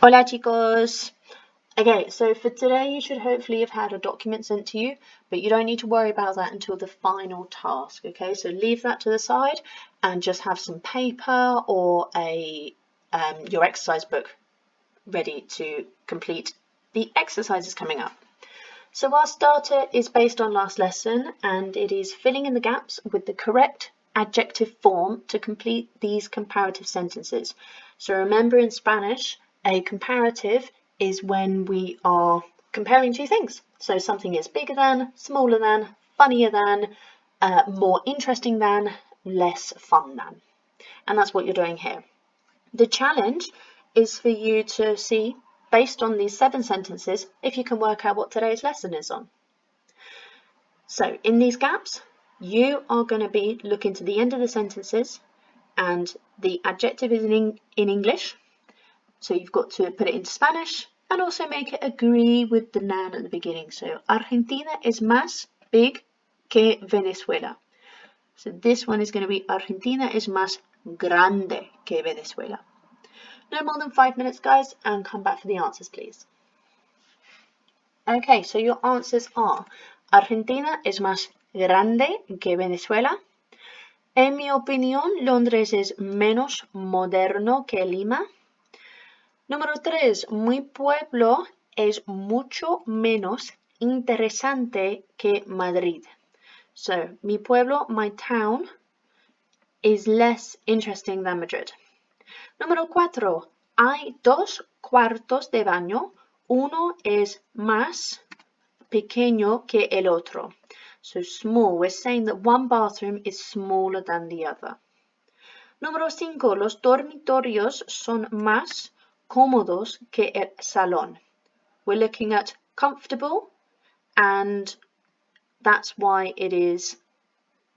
Hola chicos! Okay, so for today you should hopefully have had a document sent to you, but you don't need to worry about that until the final task, okay? So leave that to the side and just have some paper or your exercise book ready to complete the exercises coming up. So our starter is based on last lesson and it is filling in the gaps with the correct adjective form to complete these comparative sentences. So remember, in Spanish, a comparative is when we are comparing two things. So something is bigger than, smaller than, funnier than, more interesting than, less fun than. And that's what you're doing here. The challenge is for you to see, based on these 7 sentences, if you can work out what today's lesson is on. So in these gaps, you are going to be looking to the end of the sentences, and the adjective is in English. So you've got to put it into Spanish and also make it agree with the noun at the beginning. So Argentina es más big que Venezuela. So this one is going to be Argentina es más grande que Venezuela. No more than 5 minutes, guys, and come back for the answers, please. Okay, so your answers are Argentina es más grande que Venezuela. En mi opinión, Londres es menos moderno que Lima. Número 3, mi pueblo es mucho menos interesante que Madrid. So, mi pueblo, my town, is less interesting than Madrid. Número 4, hay 2 cuartos de baño. Uno es más pequeño que el otro. So small, we're saying that one bathroom is smaller than the other. Número 5, los dormitorios son más cómodos que el salón. We're looking at comfortable, and that's why it is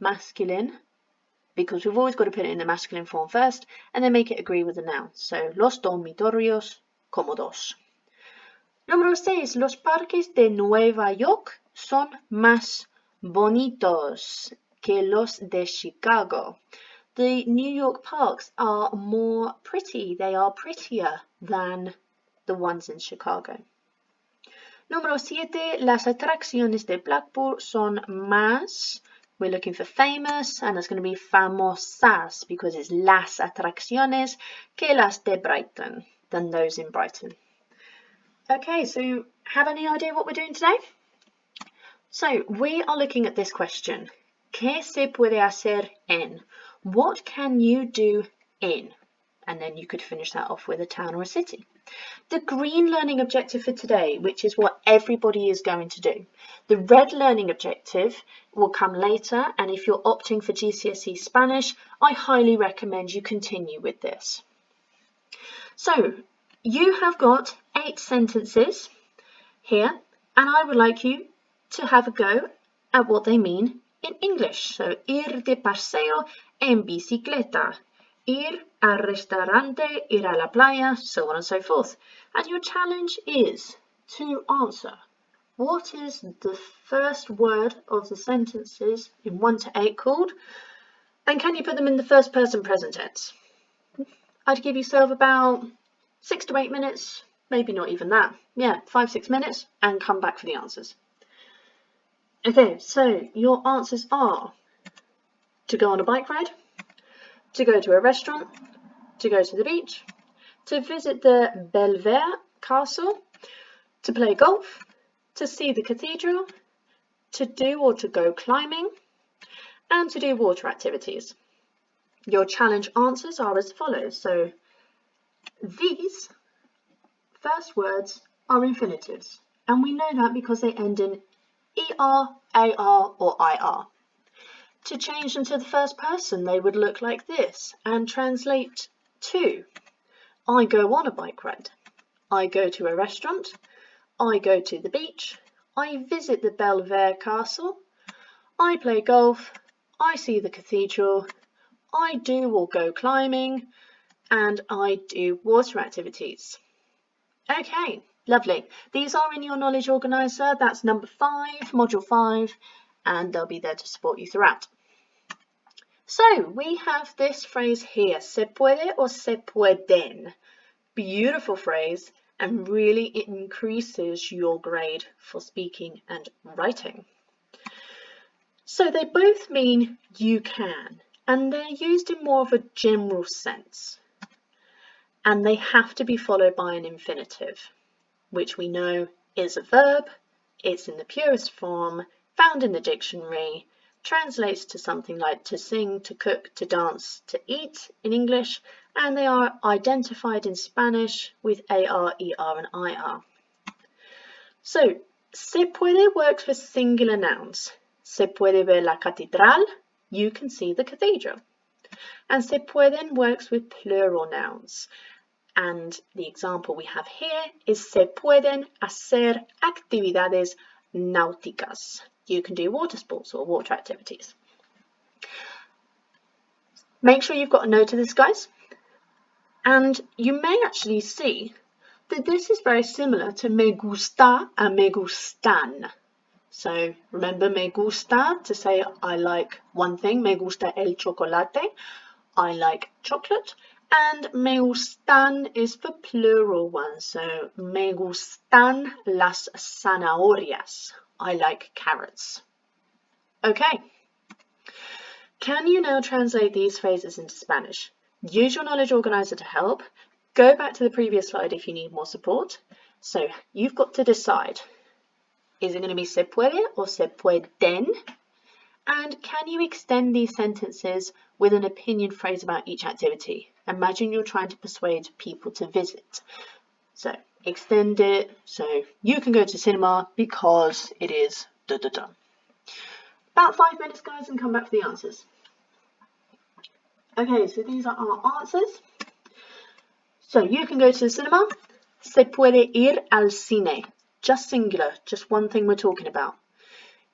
masculine, because we've always got to put it in the masculine form first and then make it agree with the noun. So, los dormitorios cómodos. Número 6, los parques de Nueva York son más bonitos que los de Chicago. The New York parks are more pretty. They are prettier than the ones in Chicago. Número 7, las atracciones de Blackpool son más, we're looking for famous, and it's going to be famosas because it's las atracciones que las de Brighton, than those in Brighton. Okay, so have any idea what we're doing today? So we are looking at this question. ¿Qué se puede hacer en? What can you do in? And then you could finish that off with a town or a city. The green learning objective for today, which is what everybody is going to do. The red learning objective will come later, and if you're opting for GCSE Spanish, I highly recommend you continue with this. So you have got 8 sentences here, and I would like you to have a go at what they mean in English. So, ir de paseo en bicicleta, ir al restaurante, ir a la playa, so on and so forth. And your challenge is to answer, what is the first word of the sentences in 1 to 8 called? And can you put them in the first person present tense? I'd give yourself about 6 to 8 minutes, maybe not even that. Yeah, 5-6 minutes, and come back for the answers. Okay, so your answers are to go on a bike ride, to go to a restaurant, to go to the beach, to visit the Belvedere Castle, to play golf, to see the cathedral, to do or to go climbing, and to do water activities. Your challenge answers are as follows. So these first words are infinitives, and we know that because they end in ER, AR, or IR. To change them to the first person, they would look like this and translate to: I go on a bike ride, I go to a restaurant, I go to the beach, I visit the Belvedere Castle, I play golf, I see the cathedral, I do or go climbing, and I do water activities. Okay, lovely. These are in your knowledge organiser. That's number 5, module 5, and they'll be there to support you throughout. So we have this phrase here, se puede or se pueden. beautiful phrase and really increases your grade for speaking and writing. So they both mean you can, and they're used in more of a general sense. And they have to be followed by an infinitive, which we know is a verb, it's in the purest form, found in the dictionary, translates to something like to sing, to cook, to dance, to eat in English, and they are identified in Spanish with AR, ER, and IR. So, se puede works with singular nouns. Se puede ver la catedral, you can see the cathedral. And se pueden works with plural nouns. And the example we have here is se pueden hacer actividades náuticas. You can do water sports or water activities. Make sure you've got a note of this, guys. And you may actually see that this is very similar to me gusta and me gustan. So remember me gusta to say I like one thing, me gusta el chocolate, I like chocolate. And me gustan is for plural ones, so me gustan las zanahorias. I like carrots. Okay. Can you now translate these phrases into Spanish? Use your knowledge organizer to help. Go back to the previous slide if you need more support. So you've got to decide, is it going to be se puede or se pueden? And can you extend these sentences with an opinion phrase about each activity? Imagine you're trying to persuade people to visit. So extend it so you can go to cinema because it is da da da. About 5 minutes, guys, and come back for the answers. Okay, so these are our answers. So you can go to the cinema. Se puede ir al cine. Just singular, just one thing we're talking about.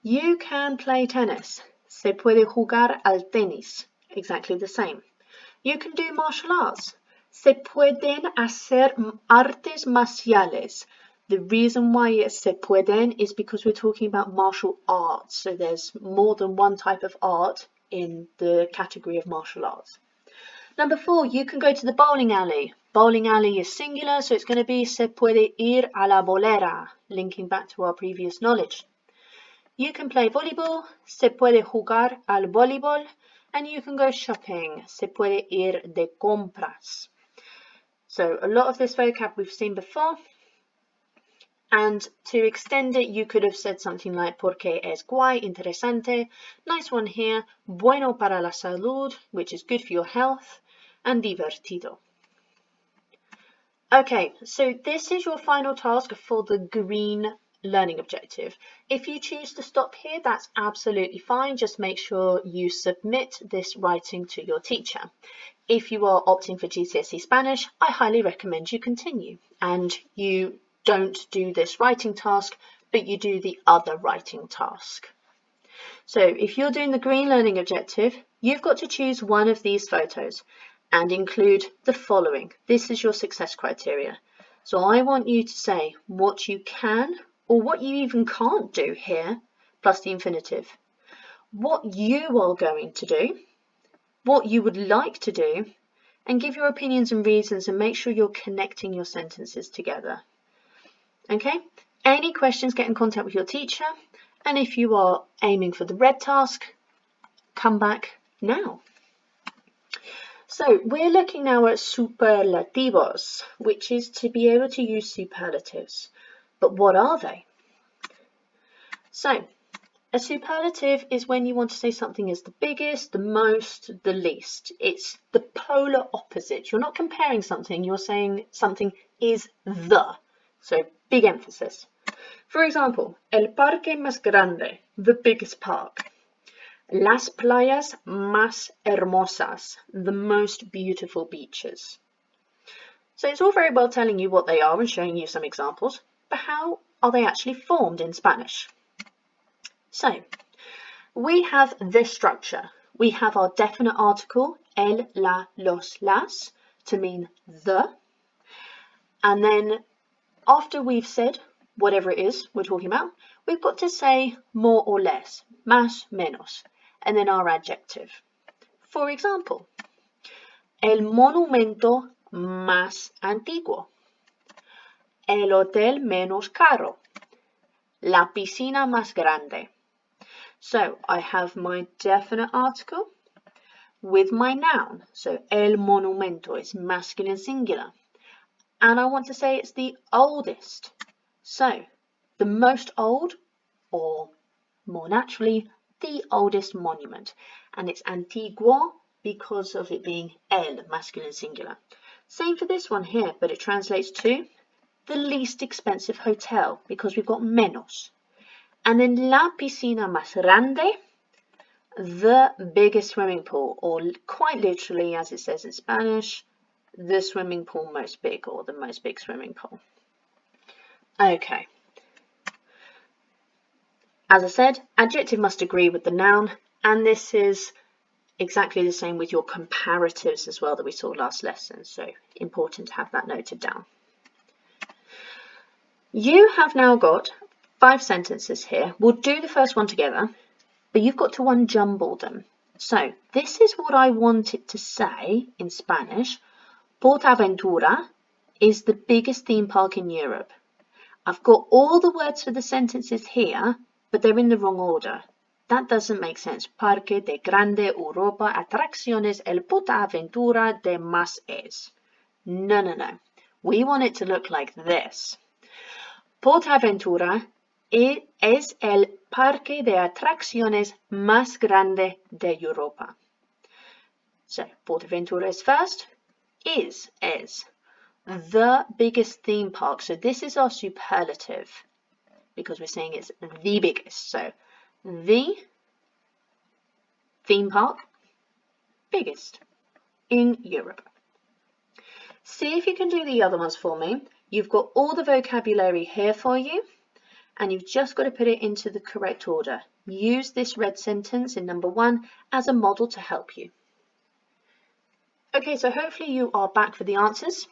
You can play tennis. Se puede jugar al tenis. Exactly the same. You can do martial arts. Se pueden hacer artes marciales. The reason why it's se pueden is because we're talking about martial arts. So there's more than one type of art in the category of martial arts. Number 4, you can go to the bowling alley. Bowling alley is singular, so it's going to be se puede ir a la bolera, linking back to our previous knowledge. You can play volleyball, se puede jugar al voleibol, and you can go shopping, se puede ir de compras. So a lot of this vocab we've seen before, and to extend it, you could have said something like porque es guay, interesante, nice one here, bueno para la salud, which is good for your health, and divertido. Okay, so this is your final task for the green learning objective. If you choose to stop here, that's absolutely fine. Just make sure you submit this writing to your teacher. If you are opting for GCSE Spanish, I highly recommend you continue and you don't do this writing task, but you do the other writing task. So if you're doing the green learning objective, you've got to choose one of these photos and include the following. This is your success criteria. So I want you to say what you can or what you even can't do here, plus the infinitive. What you are going to do, what you would like to do, and give your opinions and reasons and make sure you're connecting your sentences together. Okay? Any questions, get in contact with your teacher. And if you are aiming for the red task, come back now. So we're looking now at superlativos, which is to be able to use superlatives. But what are they? So a superlative is when you want to say something is the biggest, the most, the least. It's the polar opposite. You're not comparing something, you're saying something is the. So big emphasis. For example, el parque más grande, the biggest park. Las playas más hermosas, the most beautiful beaches. So it's all very well telling you what they are and showing you some examples, but how are they actually formed in Spanish? So we have this structure. We have our definite article, el, la, los, las, to mean the. And then after we've said whatever it is we're talking about, we've got to say more or less, más, menos, and then our adjective. For example, el monumento más antiguo. El hotel menos caro. La piscina más grande. So I have my definite article with my noun. So el monumento is masculine singular. And I want to say it's the oldest. So the most old, or more naturally, the oldest monument. And it's antiguo because of it being el, masculine singular. Same for this one here, but it translates to the least expensive hotel because we've got menos. And then la piscina más grande, the biggest swimming pool, or quite literally, as it says in Spanish, the swimming pool most big, or the most big swimming pool. Okay. As I said, adjective must agree with the noun, and this is exactly the same with your comparatives as well that we saw last lesson, so important to have that noted down. You have now got 5 sentences here. We'll do the first one together, but you've got to unjumble them. So this is what I wanted to say in Spanish. Portaventura is the biggest theme park in Europe. I've got all the words for the sentences here, but they're in the wrong order. That doesn't make sense. Parque de Grande Europa Atracciones El Portaventura de Más es. No, no, no. We want it to look like this. Portaventura es el parque de atracciones más grande de Europa. So, Portaventura is first. Is the biggest theme park. So this is our superlative because we're saying it's the biggest. So the theme park, biggest in Europe. See if you can do the other ones for me. You've got all the vocabulary here for you, and you've just got to put it into the correct order. Use this red sentence in number 1 as a model to help you. Okay, so hopefully you are back for the answers.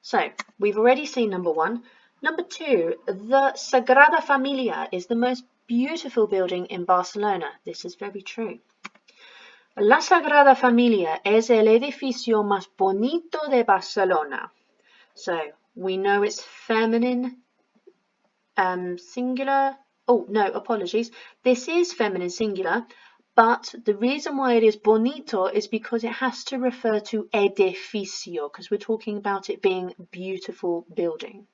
So we've already seen number 1. Number 2, the Sagrada Familia is the most beautiful building in Barcelona. This is very true. La Sagrada Familia es el edificio más bonito de Barcelona. So we know it's feminine singular. Oh, no, apologies. This is feminine singular, but the reason why it is bonito is because it has to refer to edificio, because we're talking about it being a beautiful building.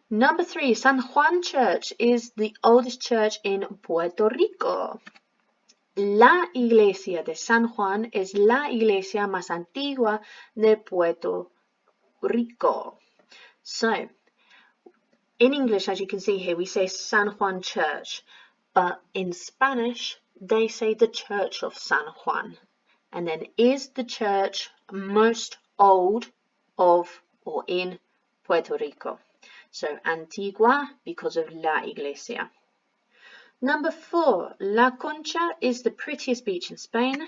Number 3, San Juan Church is the oldest church in Puerto Rico. La iglesia de San Juan es la iglesia más antigua de Puerto Rico. So, in English, as you can see here, we say San Juan Church, but in Spanish, they say the Church of San Juan. And then is the church most old of or in Puerto Rico. So antigua because of la iglesia. Number 4, La Concha is the prettiest beach in Spain.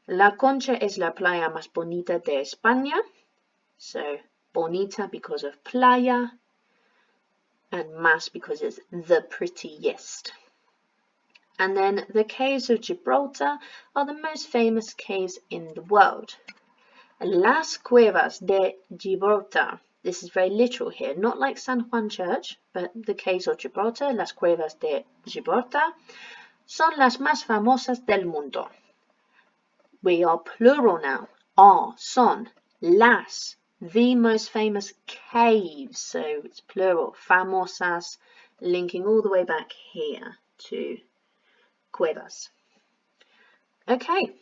La Concha es la playa más bonita de España. So bonita because of playa, and más because it's the prettiest. And then the caves of Gibraltar are the most famous caves in the world. Las Cuevas de Gibraltar. This is very literal here, not like San Juan Church, but the caves of Gibraltar, las Cuevas de Gibraltar, son las más famosas del mundo. We are plural now. Are, son, las, the most famous caves. So it's plural. Famosas, linking all the way back here to cuevas. Okay.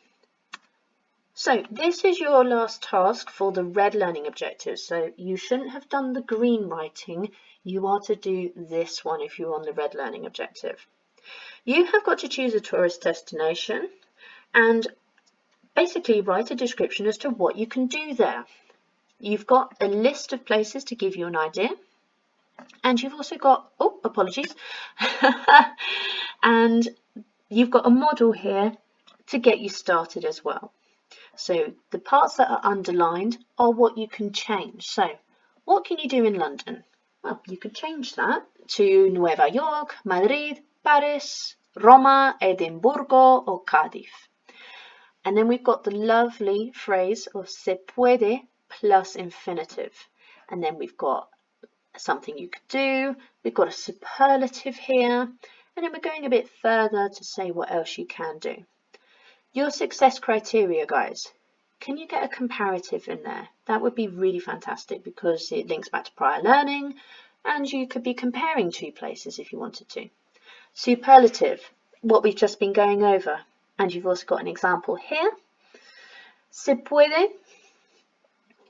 So this is your last task for the red learning objectives. So you shouldn't have done the green writing. You are to do this one if you're on the red learning objective. You have got to choose a tourist destination and basically write a description as to what you can do there. You've got a list of places to give you an idea. And you've also got, oh, apologies. And you've got a model here to get you started as well. So the parts that are underlined are what you can change. So what can you do in London? Well, you could change that to Nueva York, Madrid, Paris, Roma, Edimburgo or Cardiff. And then we've got the lovely phrase of se puede plus infinitive. And then we've got something you could do. We've got a superlative here. And then we're going a bit further to say what else you can do. Your success criteria, guys. Can you get a comparative in there? That would be really fantastic because it links back to prior learning and you could be comparing two places if you wanted to. Superlative, what we've just been going over. And you've also got an example here. Se puede.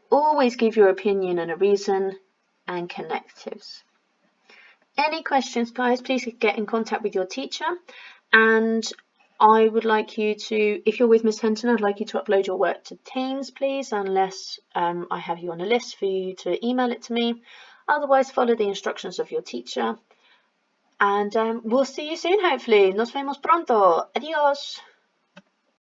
Always give your opinion and a reason. And connectives. Any questions, guys, please get in contact with your teacher. And I would like you to, if you're with Miss Henton, I'd like you to upload your work to Teams, please, unless I have you on a list for you to email it to me. Otherwise, follow the instructions of your teacher. And we'll see you soon, hopefully. Nos vemos pronto. Adios.